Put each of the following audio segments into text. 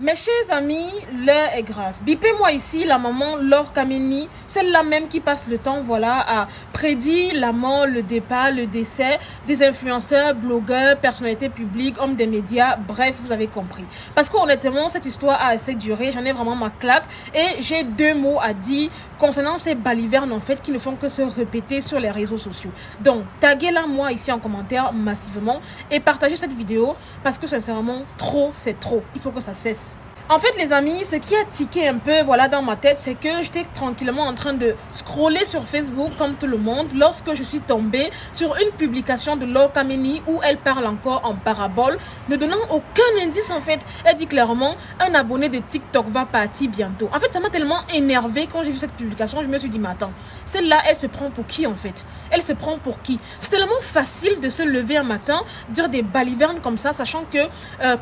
Mes chers amis, l'heure est grave. Bipez-moi ici la maman Laure Kameni, celle-là même qui passe le temps, voilà, à prédire la mort, le départ, le décès des influenceurs, blogueurs, personnalités publiques, hommes des médias, bref, vous avez compris. Parce qu'honnêtement, cette histoire a assez duré, j'en ai vraiment ma claque et j'ai deux mots à dire concernant ces balivernes en fait qui ne font que se répéter sur les réseaux sociaux. Donc, taguez-la moi ici en commentaire massivement et partagez cette vidéo parce que sincèrement, trop, c'est trop. Il faut que ça cesse. En fait, les amis, ce qui a tiqué un peu voilà, dans ma tête, c'est que j'étais tranquillement en train de scroller sur Facebook comme tout le monde lorsque je suis tombée sur une publication de Laure Kameni où elle parle encore en parabole, ne donnant aucun indice en fait. Elle dit clairement, un abonné de TikTok va partir bientôt. En fait, ça m'a tellement énervée quand j'ai vu cette publication, je me suis dit, mais attends, celle-là, elle se prend pour qui en fait? Elle se prend pour qui? C'est tellement facile de se lever un matin, dire des balivernes comme ça, sachant que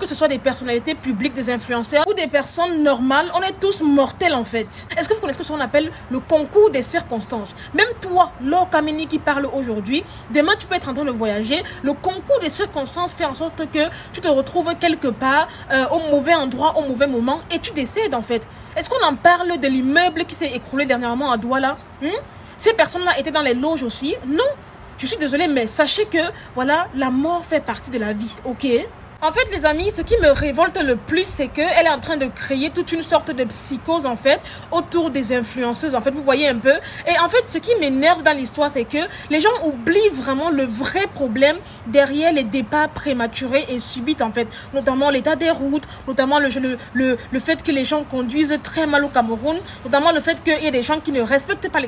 ce soit des personnalités publiques, des influenceurs ou des personnes normales, on est tous mortels en fait. Est-ce que vous connaissez ce qu'on appelle le concours des circonstances? Même toi, Laure Kameni qui parle aujourd'hui, demain tu peux être en train de voyager, le concours des circonstances fait en sorte que tu te retrouves quelque part au mauvais endroit, au mauvais moment et tu décèdes en fait. Est-ce qu'on en parle de l'immeuble qui s'est écroulé dernièrement à Douala? Ces personnes-là étaient dans les loges aussi? Non. Je suis désolée, mais sachez que voilà, la mort fait partie de la vie, ok? En fait, les amis, ce qui me révolte le plus, c'est qu'elle est en train de créer toute une sorte de psychose, en fait, autour des influenceuses, en fait, vous voyez un peu. Et en fait, ce qui m'énerve dans l'histoire, c'est que les gens oublient vraiment le vrai problème derrière les départs prématurés et subits, en fait. Notamment l'état des routes, notamment le fait que les gens conduisent très mal au Cameroun, notamment le fait qu'il y a des gens qui ne respectent pas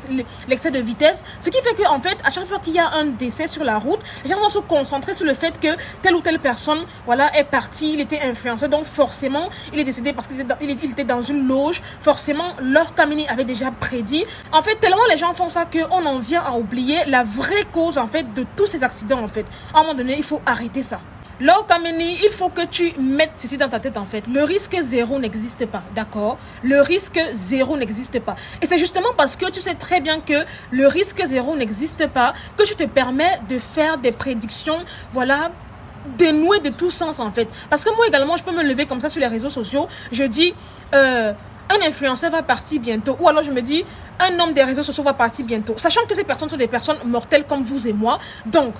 l'excès de vitesse. Ce qui fait que, en fait, à chaque fois qu'il y a un décès sur la route, les gens vont se concentrer sur le fait que telle ou telle personne, voilà, est parti, il était influenceur, donc forcément il est décédé parce qu'il était dans une loge. Forcément, Laure Kameni avait déjà prédit. En fait, tellement les gens font ça qu'on en vient à oublier la vraie cause en fait de tous ces accidents en fait. À un moment donné, il faut arrêter ça. Laure Kameni, il faut que tu mettes ceci dans ta tête en fait. Le risque zéro n'existe pas, d'accord? Le risque zéro n'existe pas. Et c'est justement parce que tu sais très bien que le risque zéro n'existe pas que tu te permets de faire des prédictions, voilà, dénoué de tout sens en fait. Parce que moi également je peux me lever comme ça sur les réseaux sociaux, je dis un influenceur va partir bientôt, ou alors je me dis un homme des réseaux sociaux va partir bientôt, sachant que ces personnes sont des personnes mortelles comme vous et moi. Donc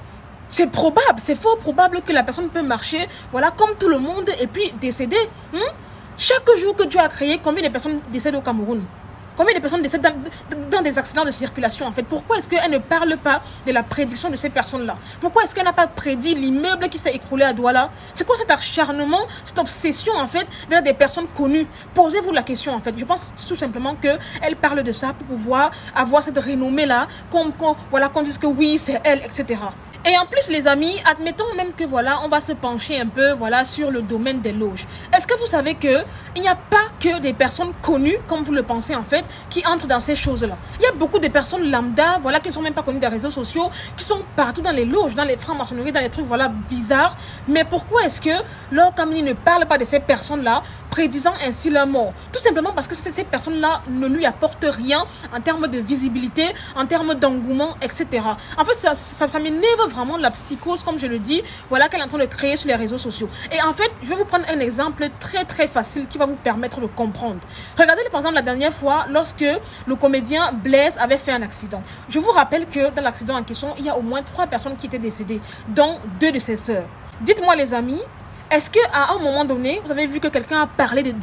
c'est probable, c'est fort probable que la personne peut marcher, voilà, comme tout le monde et puis décéder. Chaque jour que Dieu a créé, combien de personnes décèdent au Cameroun? Combien de personnes décèdent dans des accidents de circulation en fait? Pourquoi est-ce qu'elle ne parle pas de la prédiction de ces personnes-là? Pourquoi est-ce qu'elle n'a pas prédit l'immeuble qui s'est écroulé à Douala? C'est quoi cet acharnement, cette obsession en fait vers des personnes connues? Posez-vous la question en fait. Je pense tout simplement qu'elle parle de ça pour pouvoir avoir cette renommée-là, voilà, qu'on dise que oui, c'est elle, etc. Et en plus, les amis, admettons même que voilà, on va se pencher un peu voilà, sur le domaine des loges. Est-ce que vous savez qu'il n'y a pas que des personnes connues, comme vous le pensez en fait, qui entrent dans ces choses-là? Il y a beaucoup de personnes lambda, voilà, qui ne sont même pas connues des réseaux sociaux, qui sont partout dans les loges, dans les francs-maçonneries, dans les trucs voilà, bizarres. Mais pourquoi est-ce que Laure Kameni ne parle pas de ces personnes-là, prédisant ainsi leur mort? Tout simplement parce que ces personnes-là ne lui apportent rien en termes de visibilité, en termes d'engouement, etc. En fait, ça m'énerve vraiment la psychose, comme je le dis, voilà, qu'elle est en train de créer sur les réseaux sociaux. Et en fait, je vais vous prendre un exemple très très facile qui va vous permettre de comprendre. Regardez par exemple la dernière fois, lorsque le comédien Blaise avait fait un accident. Je vous rappelle que dans l'accident en question, il y a au moins 3 personnes qui étaient décédées, dont 2 de ses sœurs. Dites-moi les amis, est-ce qu'à un moment donné, vous avez vu que quelqu'un a parlé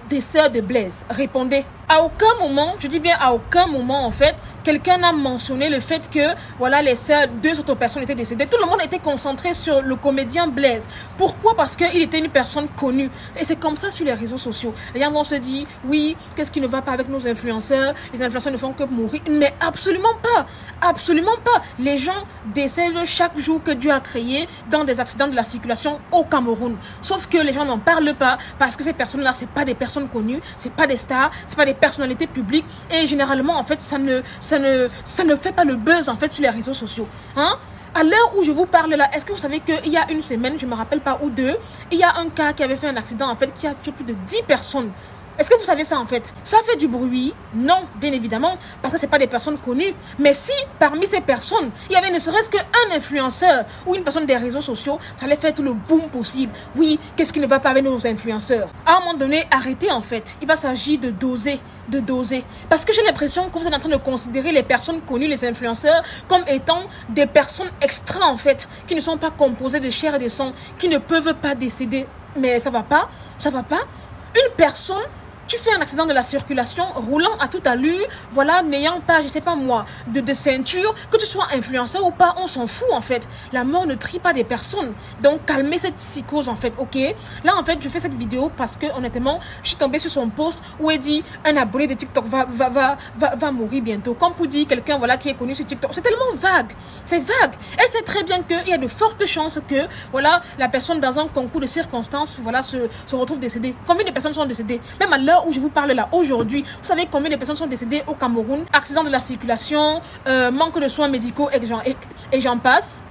des sœurs de Blaise? Répondez. À aucun moment, je dis bien à aucun moment en fait, quelqu'un n'a mentionné le fait que voilà, les sœurs, 2 autres personnes étaient décédées. Tout le monde était concentré sur le comédien Blaise. Pourquoi? Parce qu'il était une personne connue. Et c'est comme ça sur les réseaux sociaux. Les gens vont se dire, oui, qu'est-ce qui ne va pas avec nos influenceurs? Les influenceurs ne font que mourir. Mais absolument pas. Absolument pas. Les gens décèdent chaque jour que Dieu a créé dans des accidents de la circulation au Cameroun. Sauf que les gens n'en parlent pas parce que ces personnes-là, c'est pas des personnes connues, c'est pas des stars, c'est pas des personnalités publiques et généralement en fait ça ne fait pas le buzz en fait sur les réseaux sociaux. À l'heure où je vous parle là, est-ce que vous savez qu'il y a une semaine, je me rappelle pas, ou 2, il y a un cas qui avait fait un accident en fait qui a tué plus de 10 personnes. Est-ce que vous savez ça en fait? Ça fait du bruit? Non, bien évidemment, parce que ce n'est pas des personnes connues. Mais si parmi ces personnes, il y avait ne serait-ce qu'un influenceur ou une personne des réseaux sociaux, ça allait faire tout le boom possible. Oui, qu'est-ce qui ne va pas avec nos influenceurs? À un moment donné, arrêtez en fait. Il va s'agir de doser, de doser. Parce que j'ai l'impression que vous êtes en train de considérer les personnes connues, les influenceurs, comme étant des personnes extra en fait, qui ne sont pas composées de chair et de sang, qui ne peuvent pas décéder. Mais ça va pas, ça va pas. Une personne... Tu fais un accident de la circulation, roulant à toute allure, voilà, n'ayant pas, je sais pas moi, de ceinture, que tu sois influenceur ou pas, on s'en fout en fait. La mort ne trie pas des personnes. Donc calmez cette psychose en fait, ok? Là en fait, je fais cette vidéo parce que honnêtement, je suis tombée sur son post où elle dit un abonné de TikTok va mourir bientôt. Comme pour dire quelqu'un voilà, qui est connu sur TikTok. C'est tellement vague. C'est vague. Elle sait très bien qu'il y a de fortes chances que voilà, la personne dans un concours de circonstances voilà, se retrouve décédée. Combien de personnes sont décédées? Même à l'heure où je vous parle là aujourd'hui, vous savez combien de personnes sont décédées au Cameroun? Accident de la circulation, manque de soins médicaux et j'en passe.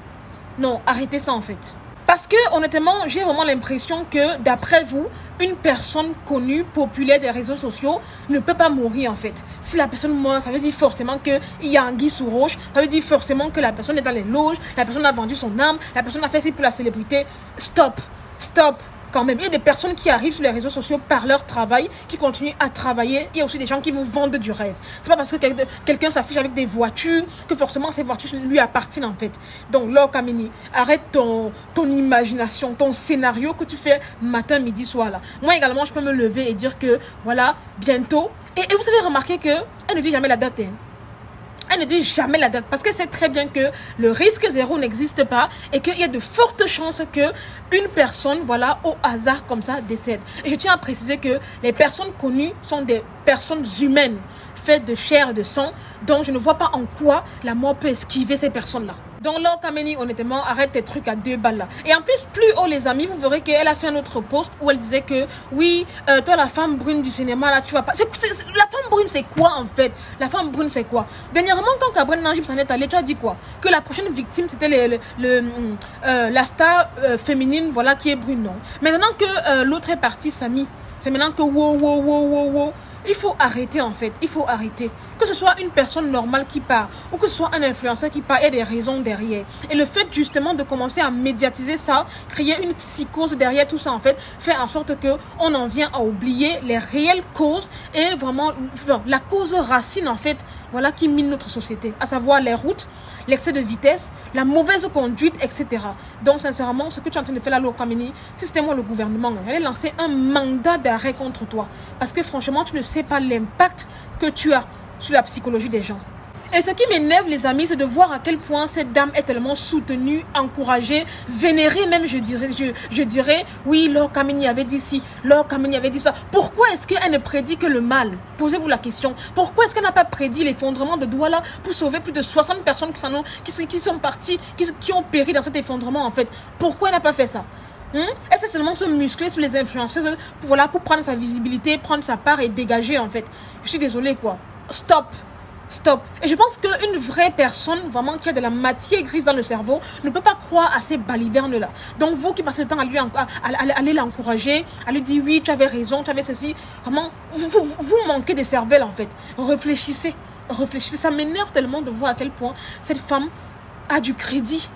Non, arrêtez ça en fait. Parce que honnêtement, j'ai vraiment l'impression que d'après vous, une personne connue, populaire des réseaux sociaux ne peut pas mourir en fait. Si la personne meurt, ça veut dire forcément qu'il y a anguille sous roche, ça veut dire forcément que la personne est dans les loges, la personne a vendu son âme, la personne a fait ci pour la célébrité. Stop, stop. Quand même, il y a des personnes qui arrivent sur les réseaux sociaux par leur travail, qui continuent à travailler. Il y a aussi des gens qui vous vendent du rêve. C'est pas parce que quelqu'un s'affiche avec des voitures que forcément ces voitures lui appartiennent en fait. Donc, Laure Kamini, arrête ton imagination, ton scénario que tu fais matin, midi, soir là. Moi également, je peux me lever et dire que voilà, bientôt. Et vous avez remarqué qu'elle ne dit jamais la date. Hein. Elle ne dit jamais la date parce qu'elle sait très bien que le risque zéro n'existe pas et qu'il y a de fortes chances que une personne, voilà, au hasard comme ça, décède. Et je tiens à préciser que les personnes connues sont des personnes humaines, faites de chair et de sang, donc je ne vois pas en quoi la mort peut esquiver ces personnes-là. Donc Laure Kamini, honnêtement, arrête tes trucs à 2 balles là. Et en plus, plus haut les amis, vous verrez qu'elle a fait un autre post où elle disait que oui, toi la femme brune du cinéma là, tu vas pas... la femme brune c'est quoi en fait? La femme brune c'est quoi? Dernièrement, quand Cabrel Nangib s'en est allé, tu as dit quoi? Que la prochaine victime c'était la star féminine, voilà, qui est brune, non? Maintenant que l'autre est parti, Samy, c'est maintenant que wow. Il faut arrêter en fait, il faut arrêter. Que ce soit une personne normale qui part ou que ce soit un influenceur qui part, il y a des raisons derrière. Et le fait justement de commencer à médiatiser ça, créer une psychose derrière tout ça en fait, fait en sorte qu'on en vient à oublier les réelles causes et vraiment la cause racine en fait, voilà, qui mine notre société, à savoir les routes, l'excès de vitesse, la mauvaise conduite, etc. Donc sincèrement, ce que tu es en train de faire là, Laure Kamini, si c'était moi le gouvernement, j'allais lancer un mandat d'arrêt contre toi. Parce que franchement, tu ne sais pas l'impact que tu as sur la psychologie des gens. Et ce qui m'énerve les amis, c'est de voir à quel point cette dame est tellement soutenue, encouragée, vénérée même, je dirais, oui, Laure Kamini avait dit ci, Laure Kamini avait dit ça. Pourquoi est-ce qu'elle ne prédit que le mal? Posez-vous la question. Pourquoi est-ce qu'elle n'a pas prédit l'effondrement de Douala pour sauver plus de 60 personnes qui sont parties, qui ont péri dans cet effondrement en fait? Pourquoi elle n'a pas fait ça? Elle sait seulement se muscler sur les influenceuses pour prendre sa visibilité, prendre sa part et dégager en fait. Je suis désolée quoi. Stop. Stop. Et je pense qu'une vraie personne, vraiment qui a de la matière grise dans le cerveau, ne peut pas croire à ces balivernes-là. Donc vous qui passez le temps à aller l'encourager, à lui dire oui, tu avais raison, tu avais ceci, vraiment, vous manquez de cervelle en fait. Réfléchissez. Réfléchissez. Ça m'énerve tellement de voir à quel point cette femme a du crédit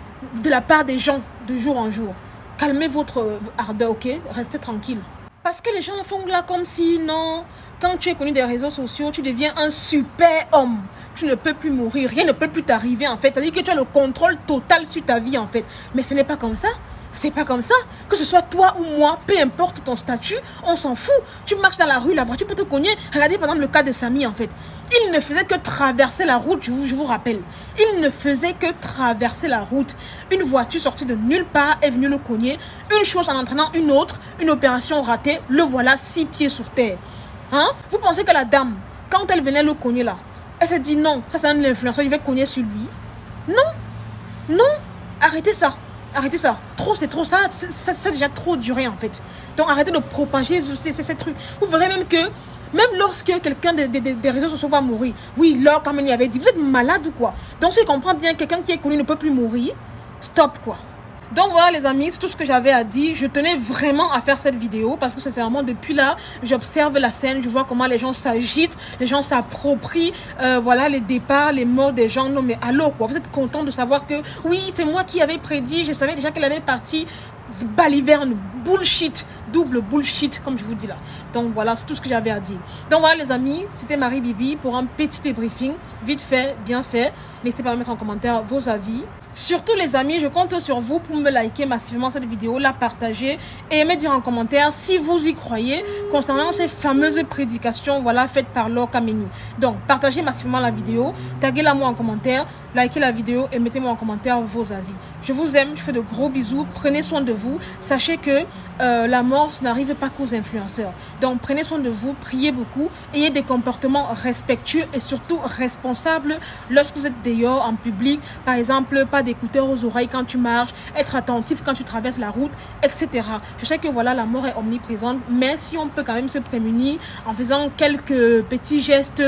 de la part des gens de jour en jour. Calmez votre ardeur, ok? Restez tranquille. Parce que les gens font là comme si, non, quand tu es connu des réseaux sociaux, tu deviens un super homme. Tu ne peux plus mourir, rien ne peut plus t'arriver en fait. C'est-à-dire que tu as le contrôle total sur ta vie en fait. Mais ce n'est pas comme ça. C'est pas comme ça. Que ce soit toi ou moi, peu importe ton statut, on s'en fout. Tu marches dans la rue, la voiture peut te cogner. Regardez par exemple le cas de Samy en fait. Il ne faisait que traverser la route, je vous rappelle. Il ne faisait que traverser la route. Une voiture sortie de nulle part est venue le cogner. Une chose en entraînant une autre, une opération ratée, le voilà 6 pieds sur terre. Hein? Vous pensez que la dame, quand elle venait le cogner là, elle s'est dit non, ça c'est un influenceur, il va cogner sur lui. Non, non, arrêtez ça. Arrêtez ça. Trop, c'est trop. Ça a déjà trop duré en fait. Donc arrêtez de propager ces trucs. Vous verrez même que, même lorsque quelqu'un des réseaux sociaux va mourir, oui, Laure Kamini avait dit, vous êtes malade ou quoi? Donc si je comprends bien, quelqu'un qui est connu ne peut plus mourir. Stop quoi. Donc voilà les amis, c'est tout ce que j'avais à dire. Je tenais vraiment à faire cette vidéo parce que sincèrement depuis là, j'observe la scène, je vois comment les gens s'agitent, les gens s'approprient, voilà les départs, les morts des gens. Non mais allô quoi, vous êtes content de savoir que oui c'est moi qui avais prédit, je savais déjà qu'elle allait partir. Baliverne, bullshit, double bullshit comme je vous dis là. Donc voilà, c'est tout ce que j'avais à dire. Donc voilà les amis, c'était Marie Bibi pour un petit débriefing, vite fait, bien fait. N'hésitez pas à mettre en commentaire vos avis. Surtout les amis, je compte sur vous pour me liker massivement cette vidéo, la partager et me dire en commentaire si vous y croyez concernant ces fameuses prédications voilà, faites par Laure Kameni. Donc partagez massivement la vidéo, taguez-la moi en commentaire, likez la vidéo et mettez-moi en commentaire vos avis. Je vous aime, je fais de gros bisous, prenez soin de vous. Sachez que la mort n'arrive pas qu'aux influenceurs. Donc prenez soin de vous, priez beaucoup, ayez des comportements respectueux et surtout responsables lorsque vous êtes dehors en public. Par exemple, pas d'écouteurs aux oreilles quand tu marches, être attentif quand tu traverses la route, etc. Je sais que voilà, la mort est omniprésente, mais si on peut quand même se prémunir en faisant quelques petits gestes,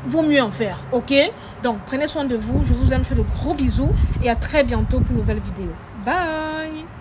vaut mieux en faire, ok? Donc prenez soin de vous, je vous aime, je fais de gros bisous et à très bientôt pour une nouvelle vidéo. Bye!